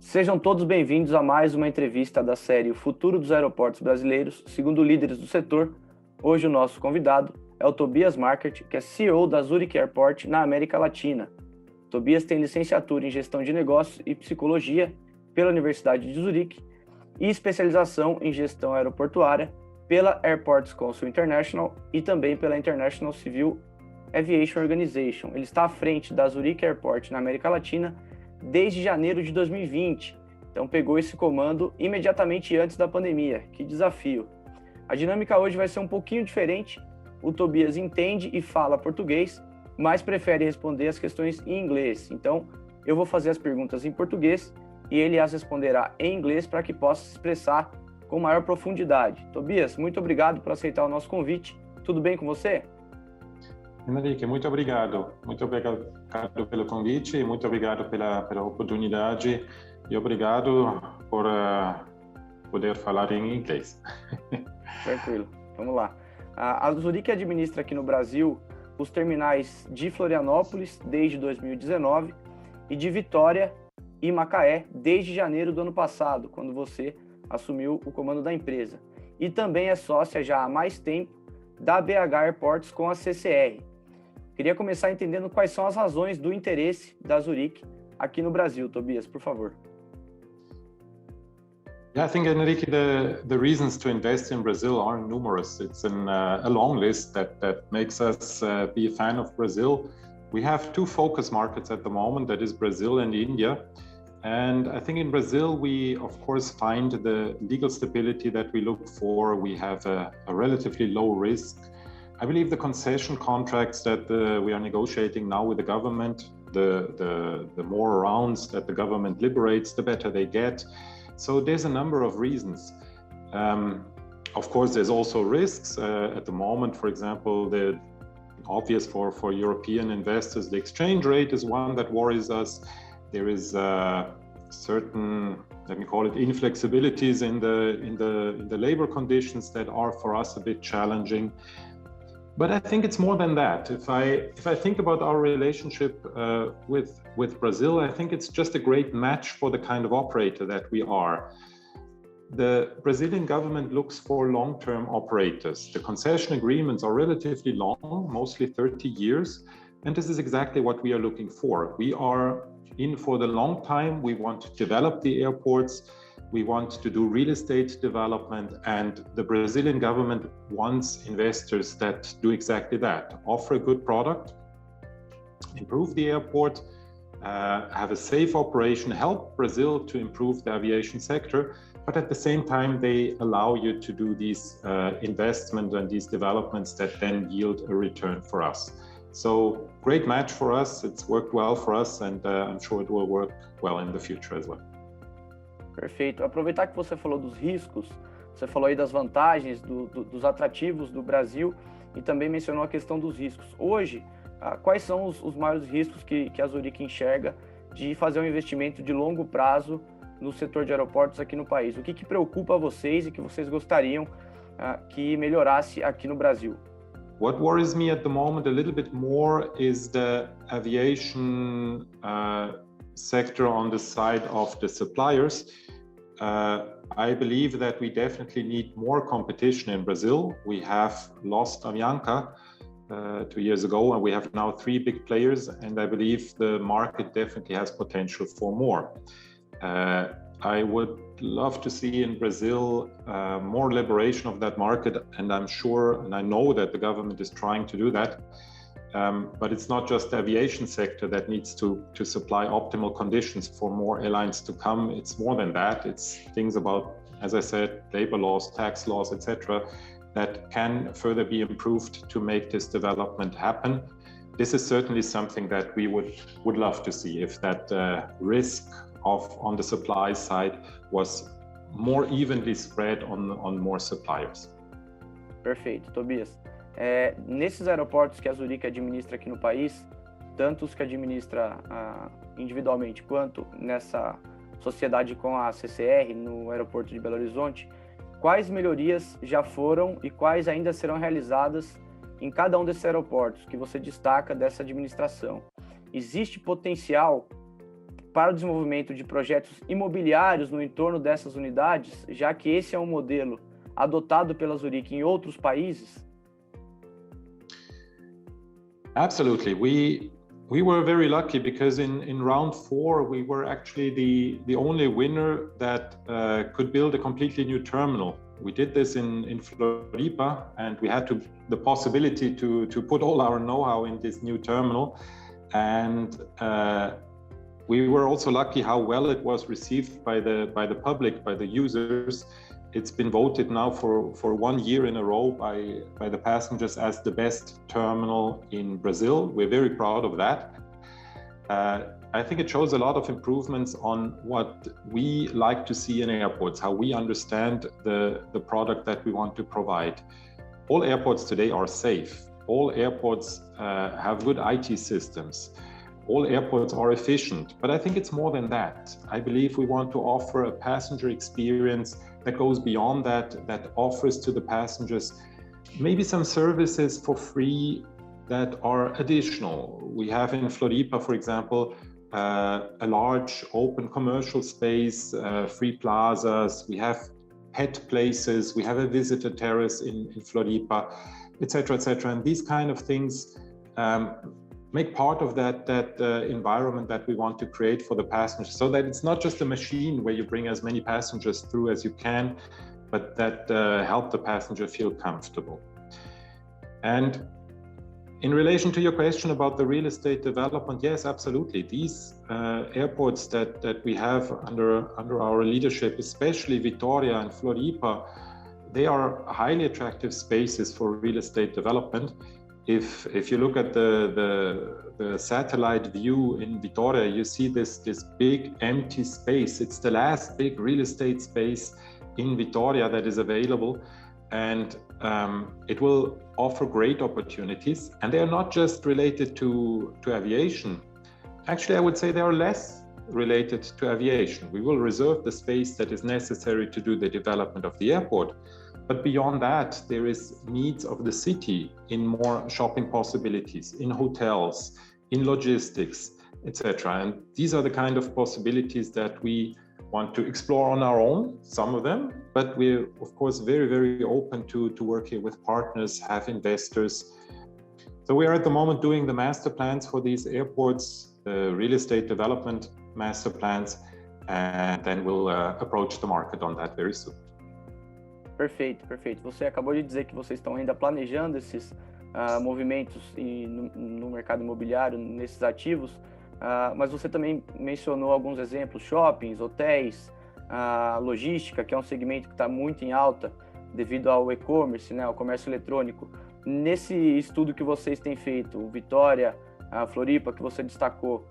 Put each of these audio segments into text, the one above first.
Sejam todos bem-vindos a mais uma entrevista da série O Futuro dos Aeroportos Brasileiros, segundo líderes do setor. Hoje o nosso convidado é o Tobias Markert, que é CEO da Zurich Airport na América Latina. Tobias tem licenciatura em Gestão de Negócios e Psicologia pela Universidade de Zurique e especialização em Gestão Aeroportuária pela Aeroportos Council International e também pela International Civil Aviation Organization. Ele está à frente da Zurich Airport na América Latina desde janeiro de 2020, então pegou esse comando imediatamente antes da pandemia. Que desafio! A dinâmica hoje vai ser um pouquinho diferente. O Tobias entende e fala português, mas prefere responder as questões em inglês. Então, eu vou fazer as perguntas em português e ele as responderá em inglês para que possa se expressar com maior profundidade. Tobias, muito obrigado por aceitar o nosso convite. Tudo bem com você? Henrique, muito obrigado. Muito obrigado pelo convite e muito obrigado pela oportunidade e obrigado por poder falar em inglês. Tranquilo, vamos lá. A Zurich administra aqui no Brasil os terminais de Florianópolis desde 2019 e de Vitória e Macaé desde janeiro do ano passado, quando você assumiu o comando da empresa. E também é sócia já há mais tempo da BH Aeroportos com a CCR. Queria começar entendendo quais são as razões do interesse da Zurich aqui no Brasil. Tobias, por favor. Yeah, I think, Enrique, the reasons to invest in Brazil are numerous. It's a long list that makes us be a fan of Brazil. We have two focus markets at the moment, that is Brazil and India. And I think in Brazil, we, of course, find the legal stability that we look for. We have a relatively low risk. I believe the concession contracts that we are negotiating now with the government, the more rounds that the government liberates, the better they get. So there's a number of reasons. Of course, there's also risks. At the moment, for example, the obvious for European investors, the exchange rate is one that worries us. There is certain, let me call it, inflexibilities in the labor conditions that are for us a bit challenging. But I think it's more than that. If I think about our relationship with Brazil, I think it's just a great match for the kind of operator that we are. The Brazilian government looks for long-term operators. The concession agreements are relatively long, mostly 30 years, and this is exactly what we are looking for. We are in for the long time. We want to develop the airports. We want to do real estate development, and the Brazilian government wants investors that do exactly that, offer a good product, improve the airport, have a safe operation, help Brazil to improve the aviation sector, but at the same time, they allow you to do these investments and these developments that then yield a return for us. So great match for us. It's worked well for us, and I'm sure it will work well in the future as well. Perfeito. Aproveitar que você falou dos riscos, você falou aí das vantagens, dos atrativos do Brasil e também mencionou a questão dos riscos. Hoje, quais são os maiores riscos que a Zurich enxerga de fazer um investimento de longo prazo no setor de aeroportos aqui no país? O que preocupa vocês e que vocês gostariam que melhorasse aqui no Brasil? What worries me at the moment a little bit more is the aviation sector on the side of the suppliers. I believe that we definitely need more competition in Brazil. We have lost Avianca 2 years ago, and we have now 3 big players, and I believe the market definitely has potential for more. I would love to see in Brazil more liberation of that market, and I'm sure, and I know that the government is trying to do that. But it's not just the aviation sector that needs to supply optimal conditions for more airlines to come. It's more than that. It's things about, as I said, labor laws, tax laws, etc., that can further be improved to make this development happen. This is certainly something that we would love to see, if that risk on the supply side was more evenly spread on more suppliers. Perfeito, Tobias. Nesses aeroportos que a Zurich administra aqui no país, tanto os que administra individualmente quanto nessa sociedade com a CCR no aeroporto de Belo Horizonte, quais melhorias já foram e quais ainda serão realizadas em cada um desses aeroportos que você destaca dessa administração, existe potencial para o desenvolvimento de projetos imobiliários no entorno dessas unidades, já que esse é um modelo adotado pela Zurich em outros países? Absolutely. We were very lucky because in round 4 we were actually the only winner that could build a completely new terminal. We did this in Floripa, and we had the possibility to put all our know-how in this new terminal. And we were also lucky how well it was received by the public, by the users. It's been voted now for 1 year in a row by the passengers as the best terminal in Brazil. We're very proud of that. I think it shows a lot of improvements on what we like to see in airports, how we understand the product that we want to provide. All airports today are safe. All airports have good IT systems. All airports are efficient, but I think it's more than that. I believe we want to offer a passenger experience that goes beyond that offers to the passengers maybe some services for free that are additional. We have in Floripa, for example, a large open commercial space, free plazas, we have pet places, we have a visitor terrace in Floripa, etc., etc. And these kind of things make part of that environment that we want to create for the passengers, so that it's not just a machine where you bring as many passengers through as you can, but that help the passenger feel comfortable. And in relation to your question about the real estate development, yes, absolutely. These airports that we have under our leadership, especially Vitória and Floripa, they are highly attractive spaces for real estate development. If you look at the satellite view in Vitória, you see this big empty space. It's the last big real estate space in Vitória that is available, and it will offer great opportunities. And they are not just related to aviation. Actually, I would say they are less related to aviation. We will reserve the space that is necessary to do the development of the airport. But beyond that, there is needs of the city in more shopping possibilities, in hotels, in logistics, etc. And these are the kind of possibilities that we want to explore on our own, some of them, but we're of course very, very open to work here with partners, have investors. So we are at the moment doing the master plans for these airports, the real estate development master plans, and then we'll approach the market on that very soon. Perfeito, perfeito. Você acabou de dizer que vocês estão ainda planejando esses movimentos no mercado imobiliário, nesses ativos, mas você também mencionou alguns exemplos, shoppings, hotéis, logística, que é um segmento que está muito em alta devido ao e-commerce, né, ao comércio eletrônico. Nesse estudo que vocês têm feito, o Vitória, a Floripa, que você destacou,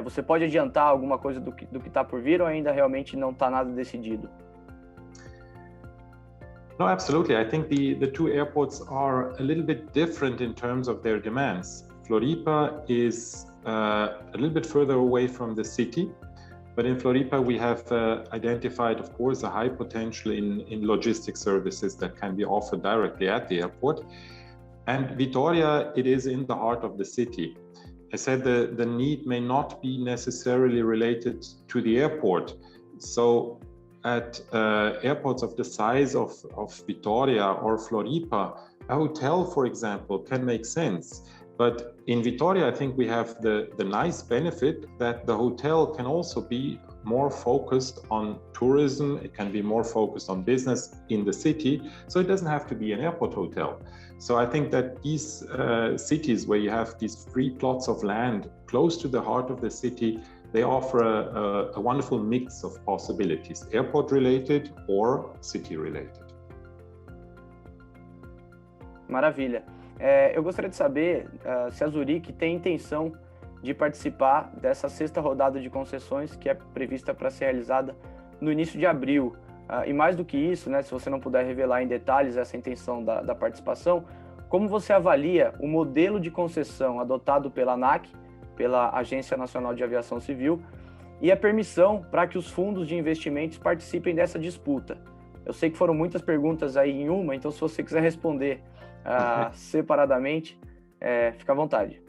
você pode adiantar alguma coisa do que está por vir ou ainda realmente não está nada decidido? No, absolutely. I think the two airports are a little bit different in terms of their demands. Floripa is a little bit further away from the city, but in Floripa we have identified, of course, a high potential in logistic services that can be offered directly at the airport. And Vitória, it is in the heart of the city. I said the need may not be necessarily related to the airport. So at airports of the size of Vitória or Floripa, a hotel, for example, can make sense. But in Vitória, I think we have the nice benefit that the hotel can also be more focused on tourism. It can be more focused on business in the city. So it doesn't have to be an airport hotel. So I think that these cities where you have these free plots of land close to the heart of the city, they offer a wonderful mix of possibilities, airport-related or city-related. Maravilha. Eu gostaria de saber se a Zurich tem intenção de participar dessa sexta rodada de concessões que é prevista para ser realizada no início de abril. E mais do que isso, né, se você não puder revelar em detalhes essa intenção da participação, como você avalia o modelo de concessão adotado pela ANAC, pela Agência Nacional de Aviação Civil, e a permissão para que os fundos de investimentos participem dessa disputa? Eu sei que foram muitas perguntas aí em uma, então se você quiser responder separadamente, fica à vontade.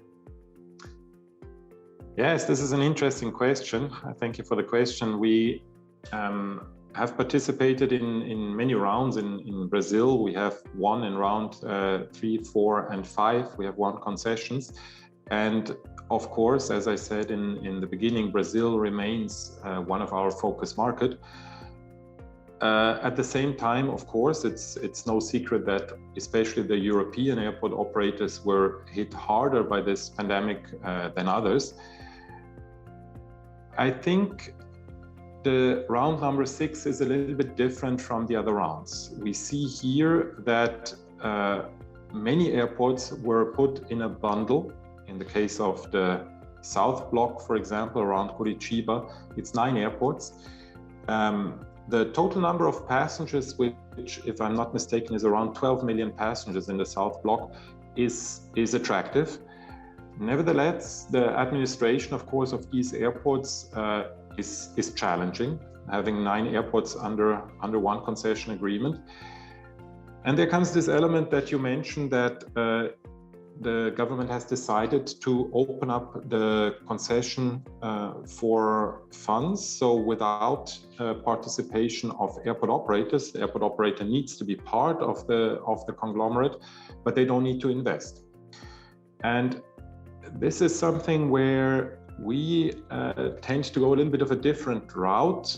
Yes, this is an interesting question. Thank you for the question. We have participated in many rounds in Brazil. We have won in round 3, 4, and 5. We have won concessions. And of course, as I said in the beginning, Brazil remains one of our focus market. At the same time, of course, it's no secret that especially the European airport operators were hit harder by this pandemic than others. I think the round number 6 is a little bit different from the other rounds. We see here that many airports were put in a bundle. In the case of the South Block, for example, around Curitiba, it's 9 airports. The total number of passengers, which, if I'm not mistaken, is around 12 million passengers in the South Block, is attractive. Nevertheless, the administration, of course, of these airports is challenging, having 9 airports under one concession agreement. And there comes this element that you mentioned, that the government has decided to open up the concession for funds. So without participation of airport operators, the airport operator needs to be part of the conglomerate, but they don't need to invest. And this is something where we tend to go a little bit of a different route.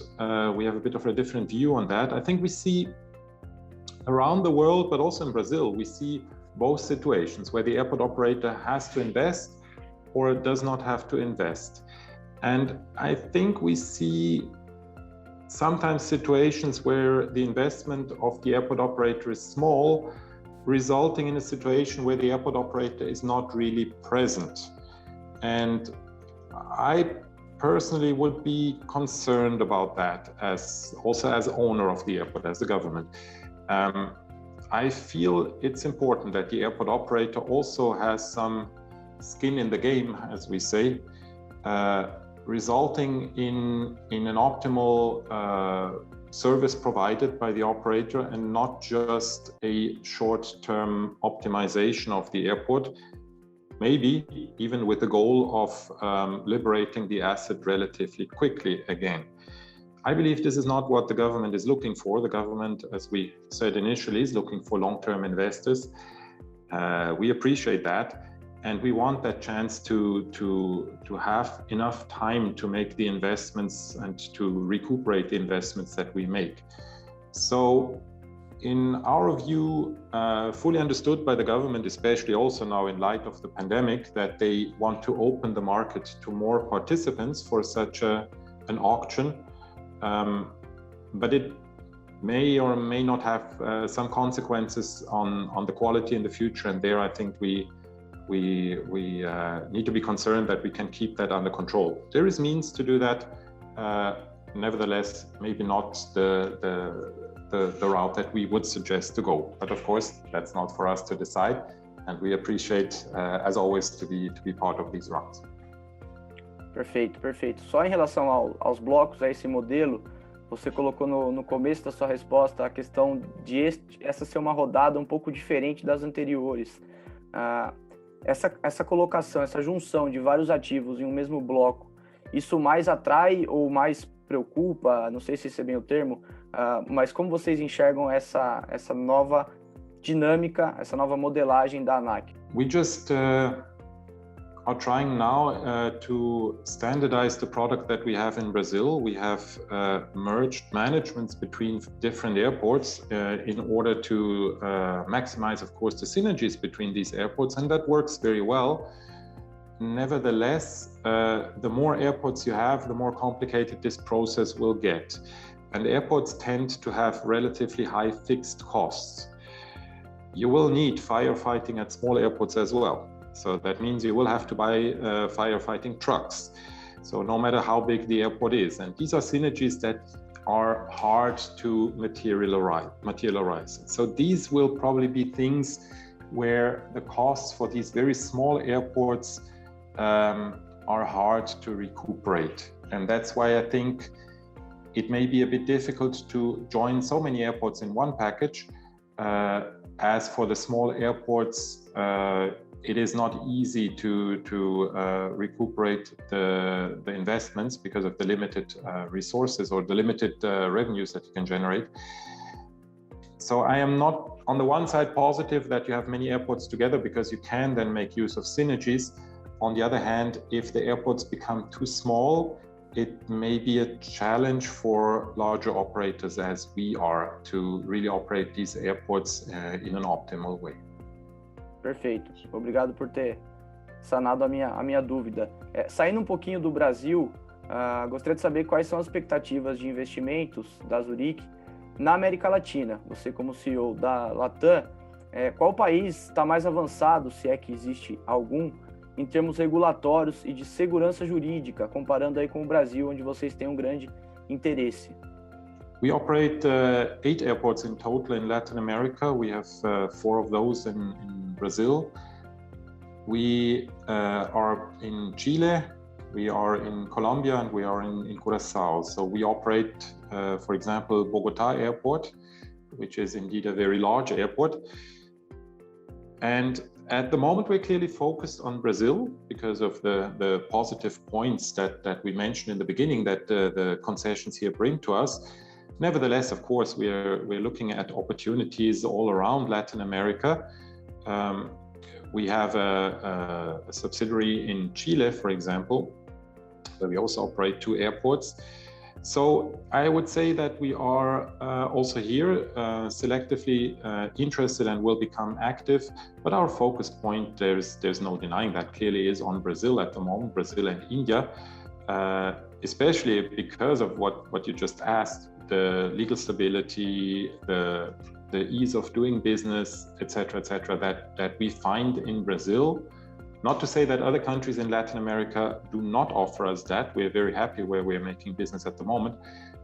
We have a bit of a different view on that. I think we see around the world, but also in Brazil, we see both situations where the airport operator has to invest or does not have to invest. And I think we see sometimes situations where the investment of the airport operator is small, resulting in a situation where the airport operator is not really present. And I personally would be concerned about that, as owner of the airport, as the government. I feel it's important that the airport operator also has some skin in the game, as we say, resulting in an optimal service provided by the operator, and not just a short-term optimization of the airport, maybe even with the goal of liberating the asset relatively quickly again. I believe this is not what the government is looking for. The government, as we said initially, is looking for long-term investors. We appreciate that, and we want that chance to have enough time to make the investments and to recuperate the investments that we make. So, in our view, fully understood by the government, especially also now in light of the pandemic, that they want to open the market to more participants for such an auction. But it may or may not have some consequences on the quality in the future, and there I think we need to be concerned that we can keep that under control. There is means to do that, nevertheless, maybe not the route that we would suggest to go. But of course, that's not for us to decide, and we appreciate, as always, to be part of these routes. Perfeito, perfeito. Só em relação aos blocos, a esse modelo, você colocou no começo da sua resposta a questão de essa ser uma rodada um pouco diferente das anteriores. Essa colocação, essa junção de vários ativos em um mesmo bloco, isso mais atrai ou mais preocupa? Não sei se esse é bem o termo, mas como vocês enxergam essa nova dinâmica, essa nova modelagem da ANAC? We just are trying now to standardize the product that we have in Brazil. We have merged managements between different airports in order to maximize, of course, the synergies between these airports, and that works very well. Nevertheless, the more airports you have, the more complicated this process will get. And airports tend to have relatively high fixed costs. You will need firefighting at small airports as well. So that means you will have to buy firefighting trucks. So no matter how big the airport is. And these are synergies that are hard to materialize. So these will probably be things where the costs for these very small airports are hard to recuperate. And that's why I think it may be a bit difficult to join so many airports in one package. as for the small airports, it is not easy to recuperate the investments because of the limited resources or the limited revenues that you can generate. So I am not, on the one side, positive that you have many airports together because you can then make use of synergies. On the other hand, if the airports become too small, it may be a challenge for larger operators as we are to really operate these airports in an optimal way. Perfeito. Obrigado por ter sanado a minha dúvida. Saindo um pouquinho do Brasil, gostaria de saber quais são as expectativas de investimentos da Zurich na América Latina. Você, como CEO da Latam, qual país está mais avançado, se é que existe algum, em termos regulatórios e de segurança jurídica, comparando aí com o Brasil, onde vocês têm um grande interesse? We operate 8 airports in total in Latin America. We have 4 of those in Brazil. We are in Chile, we are in Colombia, and we are in Curaçao. So we operate, for example, Bogotá Airport, which is indeed a very large airport. And at the moment, we're clearly focused on Brazil because of the positive points that we mentioned in the beginning that the concessions here bring to us. Nevertheless, of course, we're looking at opportunities all around Latin America. We have a subsidiary in Chile, for example, where we also operate 2 airports. So I would say that we are also here selectively interested and will become active, but our focus point, there's no denying that, clearly is on Brazil at the moment, Brazil and India, especially because of what you just asked, the legal stability, the ease of doing business, etc., that we find in Brazil. Not to say that other countries in Latin America do not offer us that. We're very happy where we're making business at the moment.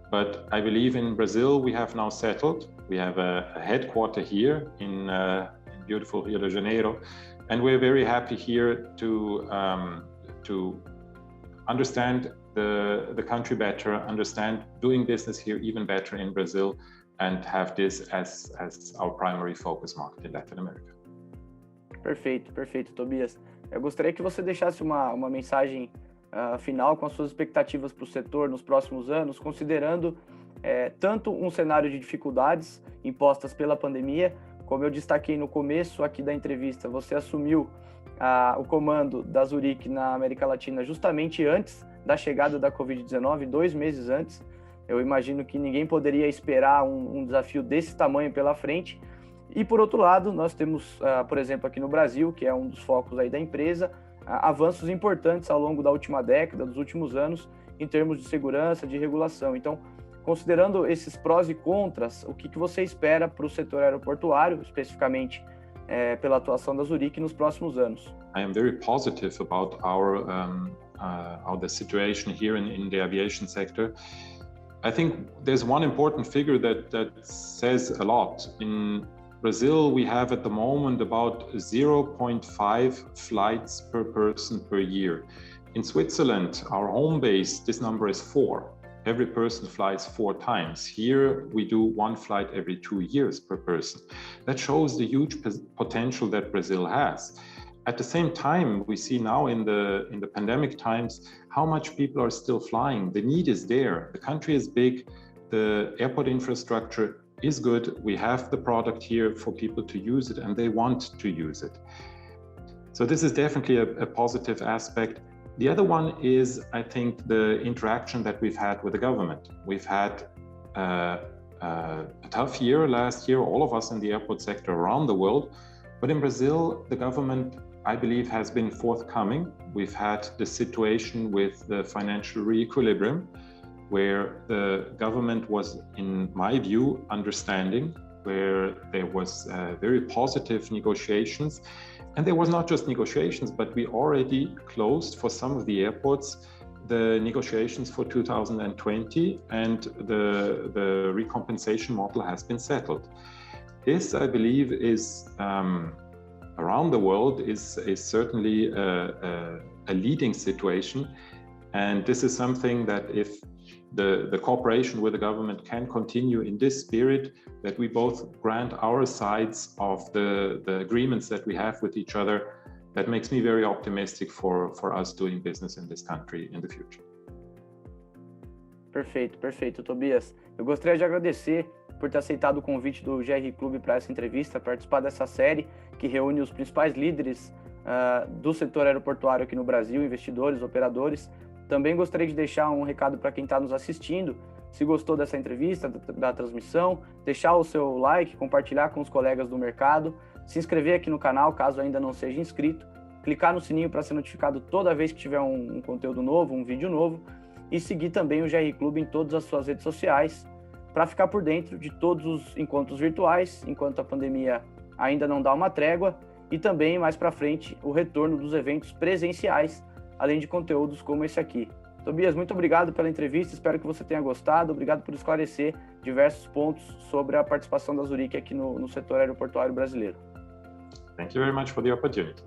But I believe in Brazil, we have now settled. We have a headquarter here in beautiful Rio de Janeiro. And we're very happy here to understand the country better, understand doing business here even better in Brazil, and have this as our primary focus market in Latin America. Perfeito, Tobias. Eu gostaria que você deixasse uma mensagem final com as suas expectativas para o setor nos próximos anos, considerando tanto um cenário de dificuldades impostas pela pandemia, como eu destaquei no começo aqui da entrevista, você assumiu o comando da Zurich na América Latina justamente antes da chegada da Covid-19, 2 meses antes. Eu imagino que ninguém poderia esperar um desafio desse tamanho pela frente. E, por outro lado, nós temos, por exemplo, aqui no Brasil, que é um dos focos aí da empresa, avanços importantes ao longo da última década, dos últimos anos, em termos de segurança, de regulação. Então, considerando esses prós e contras, o que você espera para o setor aeroportuário, especificamente pela atuação da Zurich nos próximos anos? I am very positive about the situation here in the aviation sector. I think there's one important figure that says a lot. In Brazil, we have at the moment about 0.5 flights per person per year. In Switzerland, our home base, this number is 4. Every person flies 4 times. Here, we do 1 flight every 2 years per person. That shows the huge potential that Brazil has. At the same time, we see now in the pandemic times how much people are still flying. The need is there. The country is big. The airport infrastructure is good. We have the product here for people to use it, and they want to use it. So this is definitely a positive aspect. The other one is, I think, the interaction that we've had with the government. We've had a tough year last year, all of us in the airport sector around the world. But in Brazil, the government, I believe, has been forthcoming. We've had the situation with the financial re-equilibrium, where the government was, in my view, understanding, where there was very positive negotiations. And there was not just negotiations, but we already closed for some of the airports the negotiations for 2020, and the recompensation model has been settled. This, I believe, is around the world is certainly a leading situation. And this is something that if the cooperation with the government can continue in this spirit, that we both grant our sides of the agreements that we have with each other, that makes me very optimistic for us doing business in this country in the future. Perfeito, Tobias. Eu gostaria de agradecer por ter aceitado o convite do GRI Club para essa entrevista, participar dessa série que reúne os principais líderes do setor aeroportuário aqui no Brasil, investidores, operadores. Também gostaria de deixar um recado para quem está nos assistindo. Se gostou dessa entrevista, da transmissão, deixar o seu like, compartilhar com os colegas do mercado, se inscrever aqui no canal, caso ainda não seja inscrito, clicar no sininho para ser notificado toda vez que tiver um conteúdo novo, um vídeo novo, e seguir também o GRI Club em todas as suas redes sociais, para ficar por dentro de todos os encontros virtuais, enquanto a pandemia ainda não dá uma trégua, e também, mais para frente, o retorno dos eventos presenciais, além de conteúdos como esse aqui. Tobias, muito obrigado pela entrevista, espero que você tenha gostado, obrigado por esclarecer diversos pontos sobre a participação da Zurich aqui no setor aeroportuário brasileiro. Thank you very much for the opportunity.